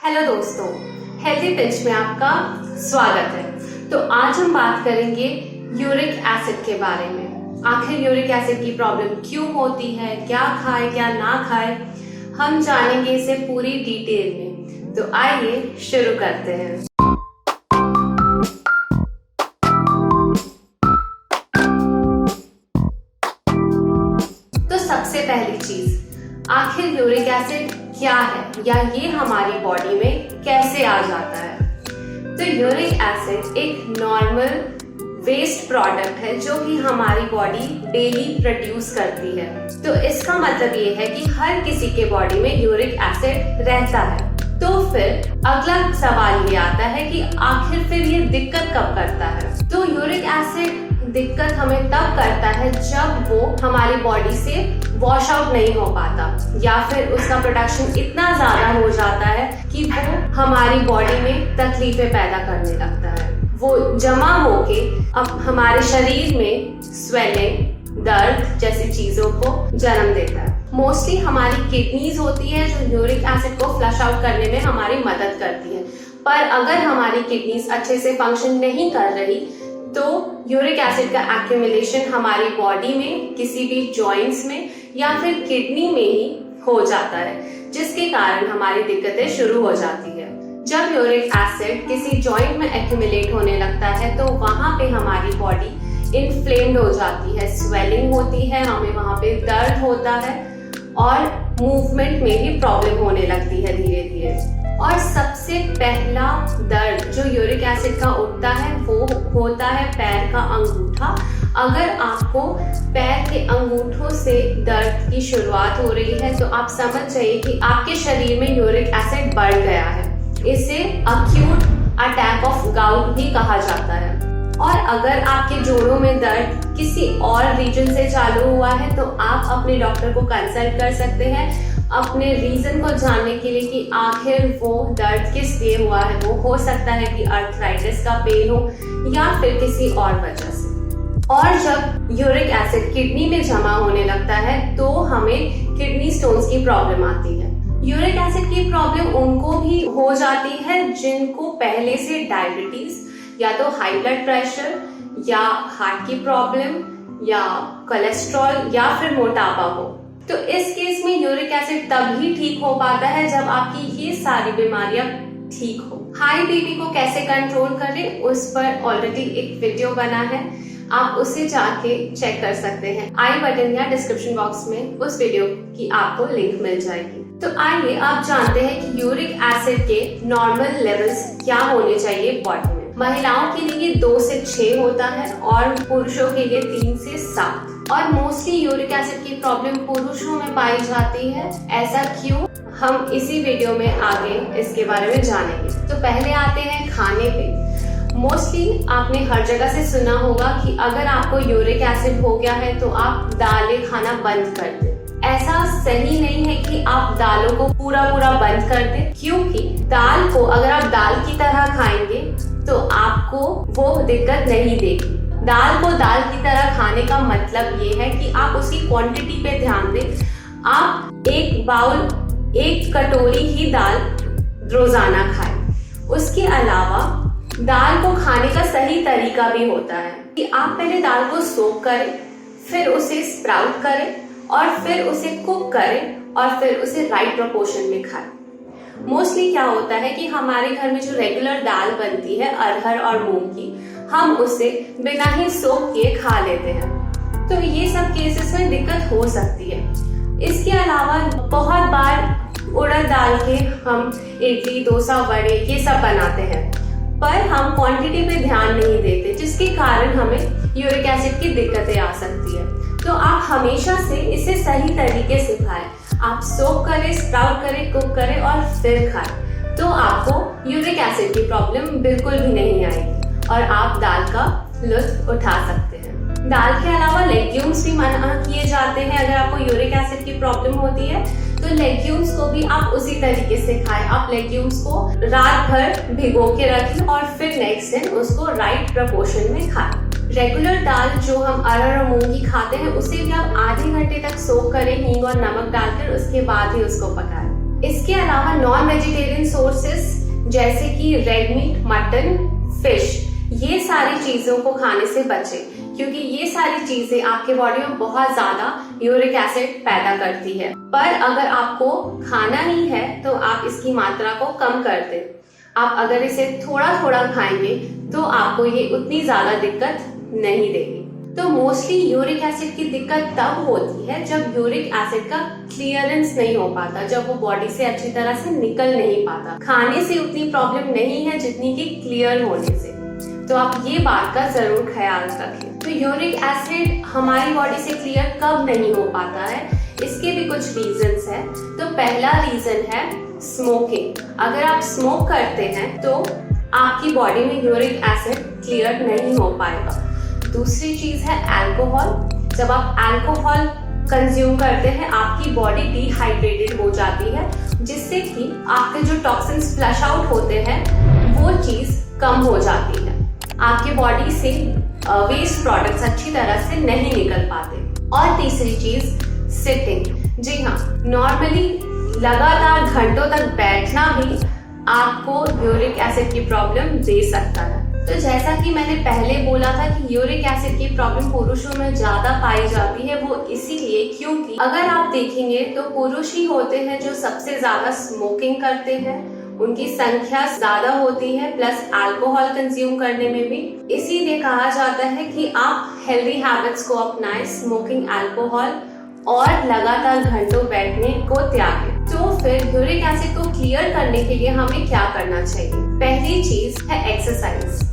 Hello दोस्तों, healthy pinch में आपका स्वागत है। तो आज हम बात करेंगे यूरिक एसिड के बारे में। आखिर यूरिक एसिड की प्रॉब्लम क्यों होती है, क्या खाए क्या ना खाए, हम जानेंगे इसे पूरी डिटेल में। तो आइए शुरू करते हैं। तो सबसे पहली चीज, आखिर यूरिक एसिड क्या है या ये हमारी बॉडी में कैसे आ जाता है। तो यूरिक एसिड एक नॉर्मल वेस्ट प्रोडक्ट है जो कि हमारी बॉडी डेली प्रोड्यूस करती है। तो इसका मतलब ये है कि हर किसी के बॉडी में यूरिक एसिड रहता है। तो फिर अगला सवाल ये आता है कि आखिर फिर ये दिक्कत कब करता है। तो यूरिक एसिड दिक्कत हमें तब करता है जब वो हमारी बॉडी से वॉश आउट नहीं हो पाता या फिर उसका प्रोडक्शन इतना ज्यादा हो जाता है कि वो हमारी बॉडी में तकलीफें पैदा करने लगता है। वो जमा होके अब हमारे शरीर में स्वेलिंग, दर्द जैसी चीजों को जन्म देता है। मोस्टली हमारी किडनीज होती है जो यूरिक एसिड को फ्लश आउट करने में हमारी मदद करती है। पर अगर हमारी किडनीज अच्छे से फंक्शन नहीं कर रही तो यूरिक एसिड का एक्यूमुलेशन हमारी बॉडी में किसी भी जॉइंट्स में या फिर किडनी में ही हो जाता है, जिसके कारण हमारी दिक्कतें शुरू हो जाती है। जब यूरिक एसिड किसी जॉइंट में एक्यूमुलेट होने लगता है तो वहां पे हमारी बॉडी इन्फ्लेम्ड हो जाती है, स्वेलिंग होती है, हमें वहां पे दर्द होता है और मूवमेंट में भी प्रॉब्लम होने लगती है धीरे धीरे। और सबसे पहला दर्द जो यूरिक एसिड का उठता है वो होता है पैर का अंगूठा। अगर आपको पैर के अंगूठों से दर्द की शुरुआत हो रही है तो आप समझ जाइए कि आपके शरीर में यूरिक एसिड बढ़ गया है। इसे अक्यूट अटैक ऑफ गाउट भी कहा जाता है। और अगर आपके जोड़ों में दर्द किसी और रीजन से चालू हुआ है तो आप अपने डॉक्टर को कंसल्ट कर सकते हैं अपने रीजन को जानने के लिए कि आखिर वो दर्द किस लिए हुआ है। वो हो सकता है कि अर्थराइटिस का पेन हो या फिर किसी और वजह से। और जब यूरिक एसिड किडनी में जमा होने लगता है तो हमें किडनी स्टोन्स की प्रॉब्लम आती है। यूरिक एसिड की प्रॉब्लम उनको भी हो जाती है जिनको पहले से डायबिटीज या तो हाई ब्लड प्रेशर या हार्ट की प्रॉब्लम या कोलेस्ट्रॉल या फिर मोटापा हो। तो इस केस में यूरिक एसिड तब ही ठीक हो पाता है जब आपकी ये सारी बीमारियां ठीक हो। हाई बीपी को कैसे कंट्रोल करें उस पर ऑलरेडी एक वीडियो बना है, आप उसे जाके चेक कर सकते हैं। आई बटन या डिस्क्रिप्शन बॉक्स में उस वीडियो की आपको लिंक मिल जाएगी। तो आइए आप जानते हैं कि यूरिक एसिड के नॉर्मल लेवल्स क्या होने चाहिए बॉडी में। महिलाओं के लिए 2 से 6 होता है और पुरुषों के लिए 3 से 7। और मोस्टली यूरिक एसिड की प्रॉब्लम पुरुषों में पाई जाती है। ऐसा क्यों, हम इसी वीडियो में आगे इसके बारे में जानेंगे। तो पहले आते हैं खाने पे। मोस्टली आपने हर जगह से सुना होगा कि अगर आपको यूरिक एसिड हो गया है तो आप दालें खाना बंद कर दें। ऐसा सही नहीं है कि आप दालों को पूरा बंद कर दें, क्योंकि दाल को अगर आप दाल की तरह खाएंगे तो आपको वो दिक्कत नहीं देगी। दाल को दाल की तरह खाने का मतलब ये है कि आप उसकी क्वांटिटी पे ध्यान दें। आप एक कटोरी ही दाल रोजाना खाएं। उसके अलावा दाल को खाने का सही तरीका भी होता है कि आप पहले दाल को सोक करें, फिर उसे स्प्राउट करें और फिर उसे कुक करें और फिर उसे राइट प्रोपोर्शन में खाएं। मोस्टली क्या होता है कि हमारे घर में जो रेगुलर दाल बनती है अरहर और मूंग की, हम उसे बिना ही सोक किए खा लेते हैं। तो ये सब केसेस में दिक्कत हो सकती है। इसके अलावा बहुत बार उड़द दाल के हम इडली, डोसा, वड़े ये सब बनाते हैं, पर हम क्वांटिटी पे ध्यान नहीं देते, जिसके कारण हमें यूरिक एसिड की दिक्कतें आ सकती है। तो आप हमेशा से इसे सही तरीके से खाएं। आप सोक करें, स्प्राउट करें, कुक करें और फिर खाएं, तो आपको यूरिक एसिड की प्रॉब्लम बिल्कुल भी नहीं आएगी और आप दाल का लुत्फ उठा सकते हैं। दाल के अलावा लेग्यूम्स भी मना किए जाते हैं। अगर आपको यूरिक एसिड की प्रॉब्लम होती है तो लेग्यूम्स को भी आप उसी तरीके से खाएं। आप लेग्यूम्स को रात भर भिगो के रखें और फिर नेक्स्ट दिन उसको राइट प्रपोर्शन में खाएं। रेगुलर दाल जो हम अरहर और मूंग की खाते हैं उसे भी आप आधे घंटे तक सोक करें हींग और नमक डालकर, उसके बाद ही उसको पकाएं। इसके अलावा नॉन वेजिटेरियन सोर्सेस जैसे कि रेड मीट, मटन, फिश, ये सारी चीजों को खाने से बचें, क्योंकि ये सारी चीजें आपके बॉडी में बहुत ज्यादा यूरिक एसिड पैदा करती है। पर अगर आपको खाना ही है तो आप इसकी मात्रा को कम कर दें। आप अगर इसे थोड़ा थोड़ा खाएंगे तो आपको ये उतनी ज्यादा दिक्कत नहीं देगी। तो मोस्टली यूरिक एसिड की दिक्कत तब होती है जब यूरिक एसिड का क्लियरेंस नहीं हो पाता, जब वो बॉडी से अच्छी तरह से निकल नहीं पाता। खाने से उतनी प्रॉब्लम नहीं है जितनी कि क्लियर होने से। तो आप ये बात का जरूर ख्याल रखें। तो यूरिक एसिड हमारी बॉडी से क्लियर कब नहीं हो पाता है, इसके भी कुछ रीजंस है। तो पहला रीजन है स्मोकिंग। अगर आप स्मोक करते हैं तो आपकी बॉडी में यूरिक एसिड क्लियर नहीं हो पाएगा। दूसरी चीज है अल्कोहल। जब आप अल्कोहल कंज्यूम करते हैं आपकी बॉडी डिहाइड्रेटेड हो जाती है, जिससे कि आपके जो टॉक्सिन्स फ्लश आउट होते हैं वो चीज कम हो जाती है। आपके बॉडी से वेस्ट प्रोडक्ट्स अच्छी तरह से नहीं निकल पाते। और तीसरी चीज सिटिंग। जी हाँ, नॉर्मली लगातार घंटों तक बैठना भी आपको यूरिक एसिड की प्रॉब्लम दे सकता है। तो जैसा कि मैंने पहले बोला था कि यूरिक एसिड की प्रॉब्लम पुरुषों में ज्यादा पाई जाती है, वो इसीलिए क्योंकि अगर आप देखेंगे तो पुरुष ही होते हैं जो सबसे ज्यादा स्मोकिंग करते हैं, उनकी संख्या ज्यादा होती है, प्लस अल्कोहल कंज्यूम करने में भी। इसीलिए कहा जाता है कि आप हेल्दी हैबिट्स को अपनाएं, स्मोकिंग, अल्कोहल और लगातार घंटों बैठने को त्यागें। तो फिर यूरिक एसिड को क्लियर करने के लिए हमें क्या करना चाहिए? पहली चीज है एक्सरसाइज।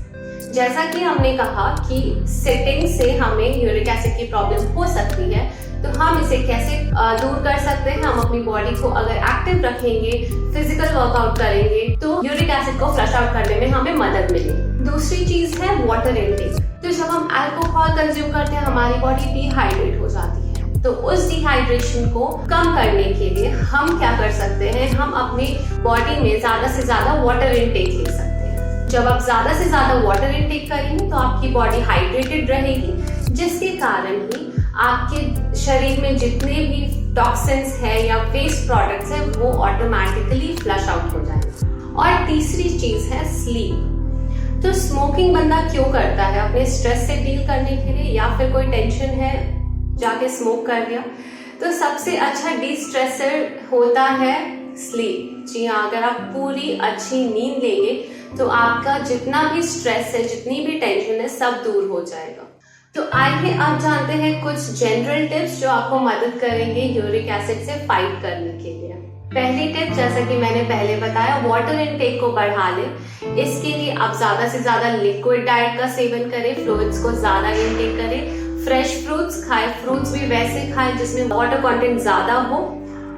जैसा कि हमने कहा कि सिटिंग से हमें यूरिक एसिड की प्रॉब्लम हो सकती है, तो हम इसे कैसे दूर कर सकते हैं? हम अपनी बॉडी को अगर एक्टिव रखेंगे, फिजिकल वर्कआउट करेंगे, तो यूरिक एसिड को फ्लश आउट करने में हमें मदद मिलेगी। दूसरी चीज है वाटर इनटेक। तो जब हम अल्कोहल कंज्यूम करते हैं हमारी बॉडी डिहाइड्रेट हो जाती है, तो उस डिहाइड्रेशन को कम करने के लिए हम क्या कर सकते हैं? हम अपनी बॉडी में ज्यादा से ज्यादा वाटर इनटेक ले सकते हैं। जब आप ज्यादा से ज्यादा वाटर इनटेक करेंगे तो आपकी बॉडी हाइड्रेटेड रहेगी, जिसके कारण ही आपके शरीर में जितने भी टॉक्सिन्स है या वेस्ट प्रोडक्ट्स है वो ऑटोमेटिकली फ्लश आउट हो जाएंगे। और तीसरी चीज है स्लीप। तो स्मोकिंग बंदा क्यों करता है? अपने स्ट्रेस से डील करने के लिए, या फिर कोई टेंशन है जाके स्मोक कर लिया। तो सबसे अच्छा डिस्ट्रेसर होता है स्लीप। जी हाँ, अगर आप पूरी अच्छी नींद लेंगे तो आपका जितना भी स्ट्रेस है, जितनी भी टेंशन है, सब दूर हो जाएगा। तो आइए अब जानते हैं कुछ जनरल टिप्स जो आपको मदद करेंगे यूरिक एसिड से फाइट करने के लिए। पहली टिप, जैसा कि मैंने पहले बताया, वाटर इनटेक को बढ़ा लें। इसके लिए आप ज्यादा से ज्यादा लिक्विड डाइट का सेवन करें, फ्लूइड्स को ज्यादा इनटेक करें, फ्रेश फ्रूट्स खाएं, फ्रूट्स भी वैसे खाएं जिसमें वाटर कंटेंट ज्यादा हो,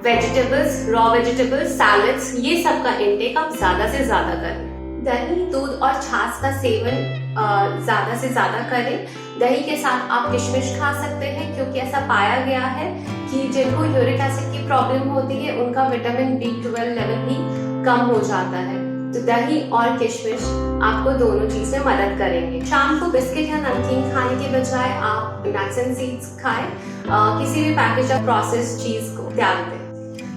वेजिटेबल्स, रॉ वेजिटेबल्स, सैलेड्स, ये सब का इनटेक आप ज्यादा से ज्यादा करें। दही, दूध और छाछ का सेवन ज्यादा से ज्यादा करें। दही के साथ आप किशमिश खा सकते हैं, क्योंकि ऐसा पाया गया है कि जिनको यूरिक एसिड की प्रॉब्लम होती है उनका विटामिन B12 लेवल भी कम हो जाता है। तो दही और किशमिश आपको दोनों चीजें मदद करेंगे। शाम को बिस्किट या नमकीन खाने के बजाय आप नट्स एंड सीड्स खाएं। किसी भी पैकेज या प्रोसेस चीज को त्याग दें।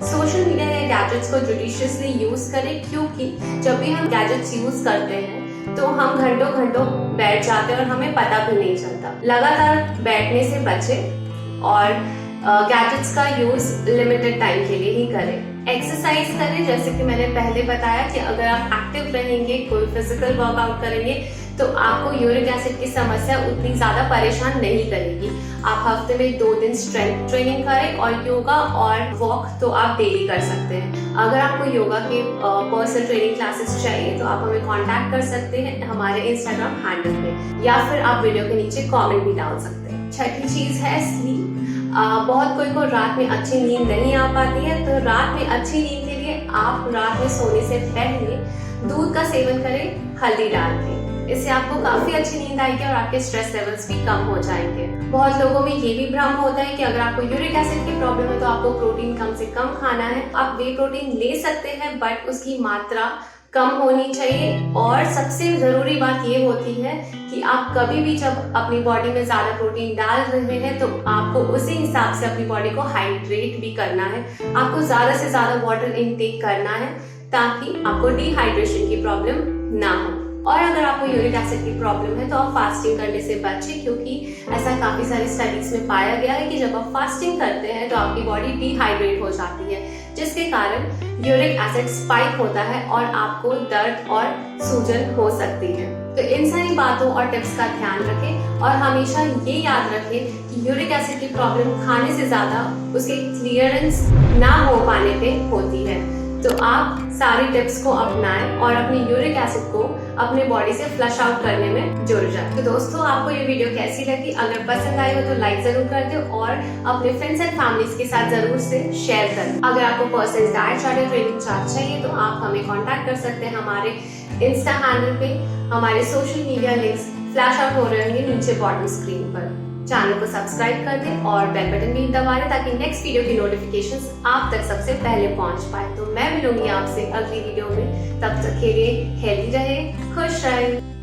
सोशल मीडिया या गैजेट्स को जुडिशियसली यूज करें, क्योंकि जब भी हम गैजेट्स यूज करते हैं तो हम घंटों घंटों बैठ जाते हैं और हमें पता भी नहीं चलता। लगातार बैठने से बचें और गैजेट्स का यूज लिमिटेड टाइम के लिए ही करें। एक्सरसाइज करें, जैसे कि मैंने पहले बताया कि अगर आप एक्टिव रहेंगे, कोई फिजिकल वर्कआउट करेंगे, तो आपको यूरिक एसिड की समस्या उतनी ज्यादा परेशान नहीं करेगी। आप हफ्ते में 2 दिन स्ट्रेंथ ट्रेनिंग करें, और योगा और वॉक तो आप डेली कर सकते हैं। अगर आपको योगा के पर्सनल ट्रेनिंग क्लासेस चाहिए तो आप हमें कांटेक्ट कर सकते हैं हमारे इंस्टाग्राम हैंडल पे, या फिर आप वीडियो के नीचे कमेंट भी डाल सकते हैं। छठी चीज है स्लीप। बहुत कोई को रात में अच्छी नींद नहीं आ पाती है, तो रात में अच्छी नींद के लिए आप रात में सोने से पहले दूध का सेवन करें हल्दी डाल के। इससे आपको काफी अच्छी नींद आएगी और आपके स्ट्रेस लेवल्स भी कम हो जाएंगे। बहुत लोगों में ये भी भ्रम होता है कि अगर आपको यूरिक एसिड की प्रॉब्लम है तो आपको प्रोटीन कम से कम खाना है। आप वे प्रोटीन ले सकते हैं, बट उसकी मात्रा कम होनी चाहिए। और सबसे जरूरी बात ये होती है कि आप कभी भी जब अपनी बॉडी में ज्यादा प्रोटीन डाल रहे हैं तो आपको उसी हिसाब से अपनी बॉडी को हाइड्रेट भी करना है। आपको ज्यादा से ज्यादा वाटर इनटेक करना है, ताकि आपको डिहाइड्रेशन की प्रॉब्लम ना हो। और अगर आपको यूरिक एसिड की प्रॉब्लम है तो आप फास्टिंग करने से बचें, क्योंकि ऐसा काफी सारी स्टडीज में पाया गया है कि जब आप फास्टिंग करते हैं तो आपकी बॉडी डिहाइड्रेट हो जाती है, जिसके कारण यूरिक एसिड स्पाइक होता है और आपको दर्द और सूजन हो सकती है। तो इन सारी बातों और टिप्स का ध्यान रखें और हमेशा ये याद रखें कि यूरिक एसिड की प्रॉब्लम खाने से ज्यादा उसके क्लियरेंस ना हो पाने पे होती है। तो आप सारी टिप्स को अपनाएं और अपनी यूरिक एसिड को अपने बॉडी से फ्लश आउट करने में जुड़ जाए। तो दोस्तों, आपको ये वीडियो कैसी लगी? अगर पसंद आई हो तो लाइक जरूर कर दो और अपने फ्रेंड्स एंड फैमिलीज के साथ जरूर से शेयर करें। अगर आपको पर्सनल डाइट चार्ट या ट्रेनिंग चार्ट चाहिए तो आप हमें कांटेक्ट कर सकते हैं हमारे इंस्टा हैंडल पे। हमारे social media links flash out हो रहे होंगे नीचे बॉटम स्क्रीन पर। चैनल को सब्सक्राइब कर दें और बेल बटन भी दबा दें ताकि नेक्स्ट वीडियो की नोटिफिकेशंस आप तक सबसे पहले पहुंच पाए। तो मैं मिलूंगी आपसे अगली वीडियो में, तब तक के लिए हेल्दी रहे, खुश रहे।